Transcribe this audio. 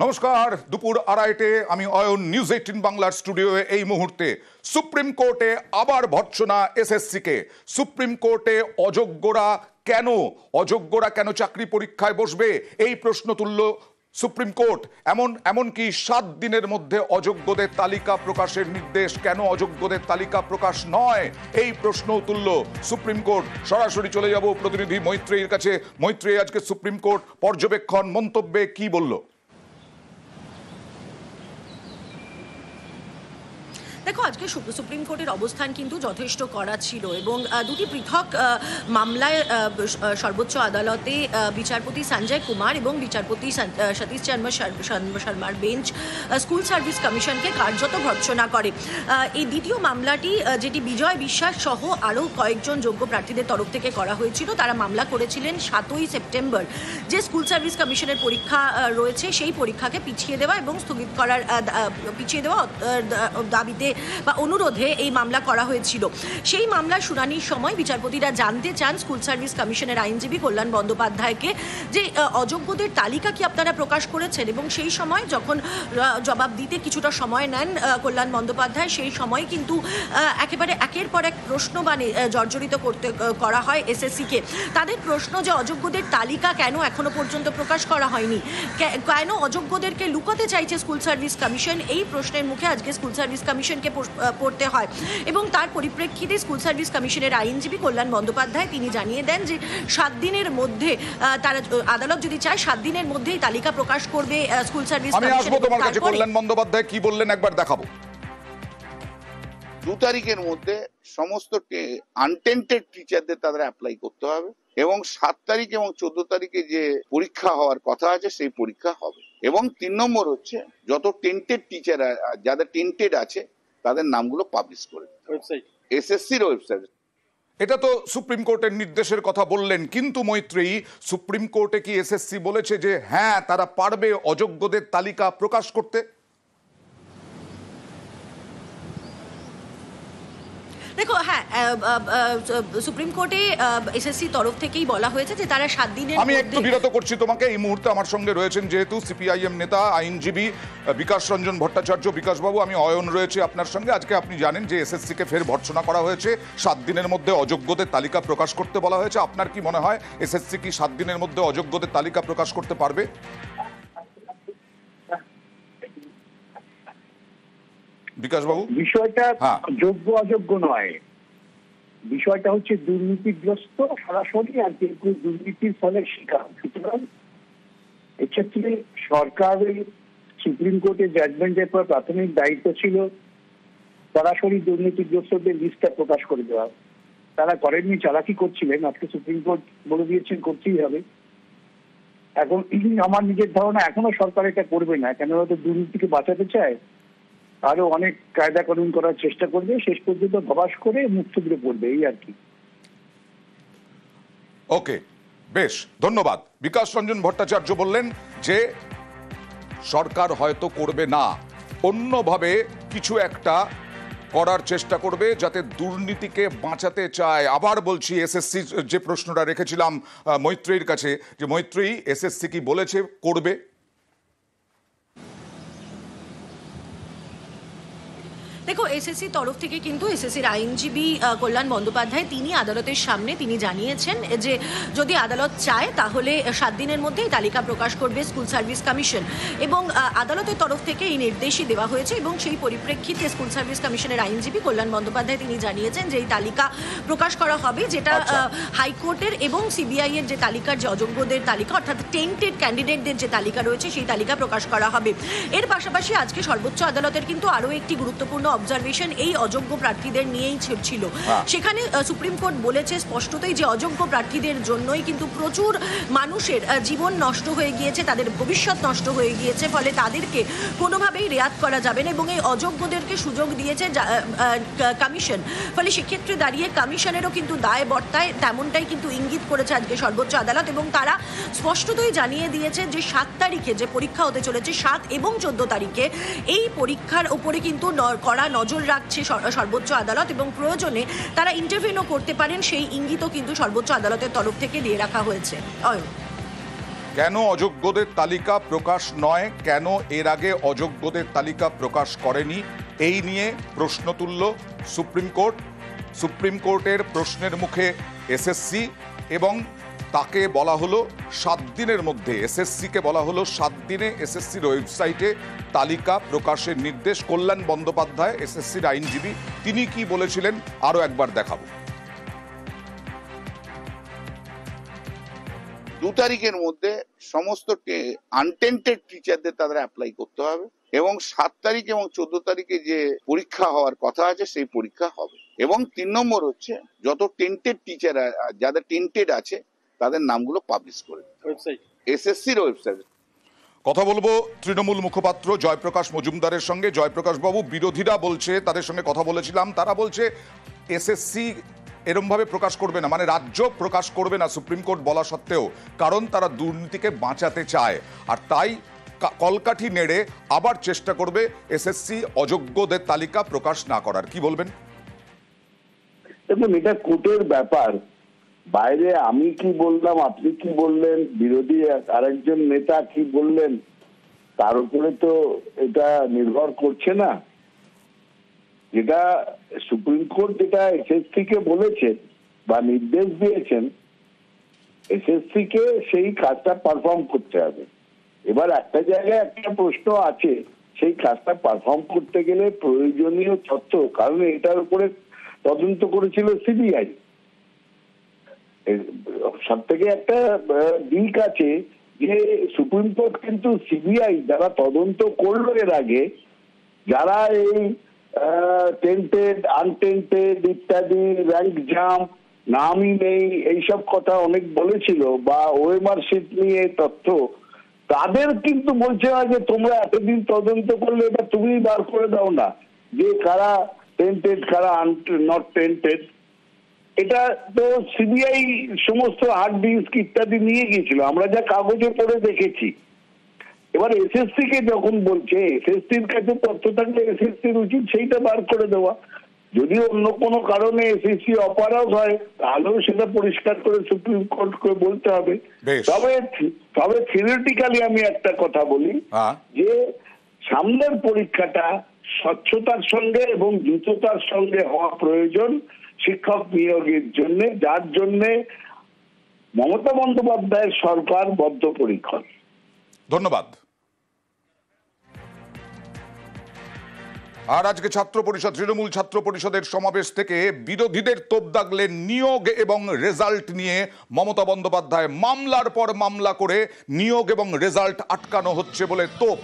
নমস্কার, দুপুর আড়াইটে আমি অয়ন, নিউজ 18 বাংলার স্টুডিওয়ে এই মুহূর্তে। সুপ্রিম কোর্টে আবার ভর্ৎসনা এসএসসিকে। সুপ্রিম কোর্টে অযোগ্যরা কেন চাকরি পরীক্ষায় বসবে এই প্রশ্ন তুলল সুপ্রিম কোর্ট। এমনকি 7 দিনের মধ্যে অযোগ্যদের তালিকা প্রকাশের নির্দেশ, কেন অযোগ্যদের তালিকা প্রকাশ নয় এই প্রশ্নও তুলল সুপ্রিম কোর্ট। সরাসরি চলে যাব প্রতিনিধি মৈত্রেয়ীর কাছে। মৈত্রেয়ী, আজকে সুপ্রিম কোর্ট পর্যবেক্ষণ মন্তব্যে কি বলল? দেখো, আজকে সুপ্রিম কোর্টের অবস্থান কিন্তু যথেষ্ট কড়া ছিল এবং দুটি পৃথক মামলায় সর্বোচ্চ আদালতে বিচারপতি সঞ্জয় কুমার এবং বিচারপতি সতীশ শর্মার বেঞ্চ স্কুল সার্ভিস কমিশনকে কার্যত ভর্ৎসনা করে। এই দ্বিতীয় মামলাটি, যেটি বিজয় বিশ্বাস সহ আরও কয়েকজন যোগ্য প্রার্থীদের তরফ থেকে করা হয়েছিল, তারা মামলা করেছিলেন 7ই সেপ্টেম্বর যে স্কুল সার্ভিস কমিশনের পরীক্ষা রয়েছে সেই পরীক্ষাকে পিছিয়ে দেওয়া এবং স্থগিত করার দাবিতে বা অনুরোধে এই মামলা করা হয়েছিল। সেই মামলার শুনানির সময় বিচারপতিরা জানতে চান স্কুল সার্ভিস কমিশনের আইনজীবী কল্যাণ বন্দ্যোপাধ্যায়কে যে অযোগ্যদের তালিকা কি আপনারা প্রকাশ করেছেন, এবং সেই সময় যখন জবাব দিতে কিছুটা সময় নেন কল্যাণ বন্দ্যোপাধ্যায়, সেই সময় কিন্তু একেবারে একের পর এক প্রশ্ন জর্জরিত করা হয় এসএসসিকে। তাদের প্রশ্ন যে অযোগ্যদের তালিকা কেন এখনো পর্যন্ত প্রকাশ করা হয়নি, কেন অযোগ্যদেরকে লুকাতে চাইছে স্কুল সার্ভিস কমিশন, এই প্রশ্নের মুখে আজকে স্কুল সার্ভিস কমিশনকে পড়তে হয়। এবং তার পরিপ্রেক্ষিতে স্কুল সার্ভিস কমিশনের আইনজীবী কল্যাণ বন্দ্যোপাধ্যায় তিনি জানিয়ে দেন যে 7 দিনের মধ্যে তারা, আদালত যদি চায় 7 দিনের মধ্যেই তালিকা প্রকাশ করবে স্কুল সার্ভিস কমিশন। আমি আসবো তোমার কাছে। কল্যাণ বন্দ্যোপাধ্যায় কি বললেন একবার দেখাবো। 2 তারিখের মধ্যে সমস্ত আনটেন্টেড টিচারদের তাদের অ্যাপ্লাই করতে হবে এবং 7 তারিখ এবং 14 তারিখে যে পরীক্ষা হওয়ার কথা আছে সেই পরীক্ষা হবে। এবং 3 নম্বর হচ্ছে যত টেন্টেড টিচার, যাদের টেন্টেড আছে তাদের নামগুলো পাবলিশ করে ওয়েবসাইট, এসএসসির ওয়েবসাইট। এটা তো সুপ্রিম কোর্টের নির্দেশের কথা বললেন, কিন্তু মৈত্রেয়ী, সুপ্রিম কোর্টে কি এসএসসি বলেছে যে হ্যাঁ তারা পারবে অযোগ্যদের তালিকা প্রকাশ করতে? দেখো, হ্যাঁ, সুপ্রিম কোর্টে এসএসসি তরফ থেকেই বলা হয়েছে যে তারা 7 দিনের। আমি একটু বিরত করছি তোমাকে। এই মুহূর্তে আমার সঙ্গে রয়েছেন যেহেতু সিপিআইএম নেতা আইনজীবী বিকাশ রঞ্জন ভট্টাচার্য। বিকাশবাবু, আমি অয়ন রয়েছে আপনার সঙ্গে। আজকে আপনি জানেন যে এসএসসিকে ফের ভর্ৎসনা করা হয়েছে, 7 দিনের মধ্যে অযোগ্যদের তালিকা প্রকাশ করতে বলা হয়েছে। আপনার কি মনে হয় এসএসসি কি 7 দিনের মধ্যে অযোগ্যদের তালিকা প্রকাশ করতে পারবে? বিকাশবাবু, বিষয়টা যোগ্য অযোগ্য নয়, বিষয়টা হচ্ছে দুর্নীতিগ্রস্ত সরাসরি আর কিন্তু দুর্নীতির ফলে শিকার। সুতরাং এক্ষেত্রে সরকারের সুপ্রিম কোর্টের জাজমেন্টের পর প্রাথমিক দায়িত্ব ছিল সরাসরি দুর্নীতিগ্রস্তদের লিস্টটা প্রকাশ করে দেওয়া। তারা করেননি, চালাকি করছিলেন। আজকে সুপ্রিম কোর্ট বলে দিয়েছেন করতেই হবে। এখন আমার নিজের ধারণা এখনো সরকার এটা করবে না, কেন হয়তো দুর্নীতিকে বাঁচাতে চায়, আরো অনেক কায়দা কানুন করার চেষ্টা করবে, শেষ পর্যন্ত ধবাস করে মুক্ত দিয়ে পড়বে, এই আর কি। ওকে, বেশ, ধন্যবাদ। বিকাশ রঞ্জন ভট্টাচার্য বললেন যে সরকার হয়তো করবে না, অন্যভাবে কিছু একটা করার চেষ্টা করবে যাতে দুর্নীতিকে বাঁচাতে চায়। আবার বলছি, এসএসসি যে প্রশ্নটা রেখেছিলাম মৈত্রেয়ীর কাছে, যে মৈত্রেয়ী, এসএসসি কি বলেছে করবে? দেখো, এসএসসি তরফ থেকে কিন্তু এসএসসির আইনজীবী কল্যাণ বন্দ্যোপাধ্যায় তিনি আদালতের সামনে তিনি জানিয়েছেন যে যদি আদালত চায় তাহলে 7 দিনের মধ্যেই তালিকা প্রকাশ করবে স্কুল সার্ভিস কমিশন, এবং আদালতের তরফ থেকে এই নির্দেশই দেওয়া হয়েছে। এবং সেই পরিপ্রেক্ষিতে স্কুল সার্ভিস কমিশনের আইনজীবী কল্যাণ বন্দ্যোপাধ্যায় তিনি জানিয়েছেন যে এই তালিকা প্রকাশ করা হবে, যেটা হাইকোর্টের এবং সিবিআই এর যে তালিকার, যে অযোগ্যদের তালিকা অর্থাৎ টেন্টেড ক্যান্ডিডেটদের যে তালিকা রয়েছে সেই তালিকা প্রকাশ করা হবে। এর পাশাপাশি আজকে সর্বোচ্চ আদালতের কিন্তু আরও একটি গুরুত্বপূর্ণ অবজারভেশন এই অযোগ্য প্রার্থীদের নিয়েই ছিল। সেখানে সুপ্রিম কোর্ট বলেছে স্পষ্টতই যে অযোগ্য প্রার্থীদের জন্যই কিন্তু প্রচুর মানুষের জীবন নষ্ট হয়ে গিয়েছে, তাদের ভবিষ্যৎ নষ্ট হয়ে গিয়েছে, ফলে তাদেরকে কোনোভাবেই রেয়াত করা যাবে না এবং এই অযোগ্যদেরকে সুযোগ দিয়েছে কমিশন। ফলে সেক্ষেত্রে দাঁড়িয়ে কমিশনেরও কিন্তু দায় বর্তায়, তেমনটাই কিন্তু ইঙ্গিত করেছে আজকে সর্বোচ্চ আদালত। এবং তারা স্পষ্টতই জানিয়ে দিয়েছে যে 7 তারিখে যে পরীক্ষা হতে চলেছে, 7 এবং 14 তারিখে, এই পরীক্ষার উপরে কিন্তু কড়া নজর রাখছে সর্বোচ্চ আদালত এবং প্রয়োজনে তারা ইন্টারভিউও করতে পারেন, সেই ইঙ্গিতও কিন্তু সর্বোচ্চ আদালতের তরফ থেকে দিয়ে রাখা হয়েছে। কেন অযোগ্যদের তালিকা প্রকাশ নয়, কেন এর আগে অযোগ্যদের তালিকা প্রকাশ করেনি, এই নিয়ে প্রশ্ন তুলল সুপ্রিম কোর্ট। সুপ্রিম কোর্টের প্রশ্নের মুখে এসএসসি এবং তাকে বলা হলো 7 দিনের মধ্যে, এসএসসিকে বলা হলো 7 দিনে এসএসসির ওয়েবসাইটে তালিকা প্রকাশের নির্দেশ। কল্যাণ বন্দ্যোপাধ্যায় এসএসসির আইনজীবী, তিনি কি বলেছিলেন আরো একবার দেখাবো। 2 তারিখের মধ্যে সমস্ত আনটেন্টেড টিচারদের তাদের অ্যাপ্লাই করতে হবে এবং 7 তারিখ এবং 14 তারিখে যে পরীক্ষা হওয়ার কথা আছে সেই পরীক্ষা হবে। এবং 3 নম্বর হচ্ছে যত টেন্টেড টিচার, যাদের টেন্টেড আছে তাদের নামগুলো পাবলিশ করে ওয়েবসাইট, এসএসসির ওয়েবসাইট। কথা বলবো তৃণমূল মুখপাত্র জয়প্রকাশ মজুমদারের সঙ্গে। জয়প্রকাশ বাবু, বিরোধীরা বলছে, তাদের সঙ্গে কথা বলেছিলাম, তারা বলছে এসএসসি এরমভাবে প্রকাশ করবে না, মানে রাজ্য প্রকাশ করবে না সুপ্রিম কোর্ট বলা সত্ত্বেও, কারণ তারা দুর্নীতিকে বাঁচাতে চায় আর তাই কলকাঠি নেড়ে আবার চেষ্টা করবে এসএসসি অযোগ্যদের তালিকা প্রকাশ না করার। কি বলবেন? দেখুন, এটা কোর্টের ব্যাপার। বাইরে আমি কি বললাম, আপনি কি বললেন, বিরোধী আরেকজন নেতা কি বললেন, তার উপরে তো এটা নির্ভর করছে না। যেটা সুপ্রিম কোর্ট যেটা এসএসসি কে বলেছেন বা নির্দেশ দিয়েছেন, এসএসসি কে সেই কাজটা পারফর্ম করতে হবে। এবার একটা জায়গায় একটা প্রশ্ন আছে, সেই কাজটা পারফর্ম করতে গেলে প্রয়োজনীয় তথ্য, কারণ এটার উপরে তদন্ত করেছিল সিবিআই। সব থেকে একটা দিক আছে যে সুপ্রিম কোর্ট কিন্তু সিবিআই যারা তদন্ত করলো এর আগে, যারা এই টেন্টেড আনটেন্টেড ইত্যাদি র্যাঙ্ক জাম্প নামই নেই এইসব কথা অনেক বলেছিল, বা ওএমআর শিট নিয়ে তথ্য, তাদের কিন্তু বলছে না যে তোমরা এতদিন তদন্ত করলে এটা তুমি বার করে দাও না যে কারা টেন্টেড কারা নট টেন্টেড। এটা তো সিবিআই সমস্ত হার্ড ডিস্ক ইত্যাদি নিয়ে গিয়েছিল, আমরা যা কাগজে পড়ে দেখেছি। এবার এসএসসি কে যখন বলছে, এসএসসির কাছে তথ্য থাকলে এসএসসির উচিত সেইটা বার করে দেওয়া। যদি অন্য কোনো কারণে এসএসসি অপারগ হয় তাহলেও সেটা পরিষ্কার করে সুপ্রিম কোর্টকে বলতে হবে। তবে থিওরিটিক্যালি আমি একটা কথা বলি যে সামনের পরীক্ষাটা স্বচ্ছতার সঙ্গে এবং দ্রুততার সঙ্গে হওয়া প্রয়োজন শিক্ষক নিয়োগের জন্য, যার জন্য মমতা বন্দ্যোপাধ্যায়ের সরকার বদ্ধপরিকর। ধন্যবাদ। আর আজকে ছাত্র পরিষদ, তৃণমূল ছাত্র পরিষদের সমাবেশ থেকে বিরোধীদের তোপ দাগলেন নিয়োগ এবং রেজাল্ট নিয়ে মমতা বন্দ্যোপাধ্যায়। মামলার পর মামলা করে নিয়োগ এবং রেজাল্ট আটকানো হচ্ছে বলে তোপ।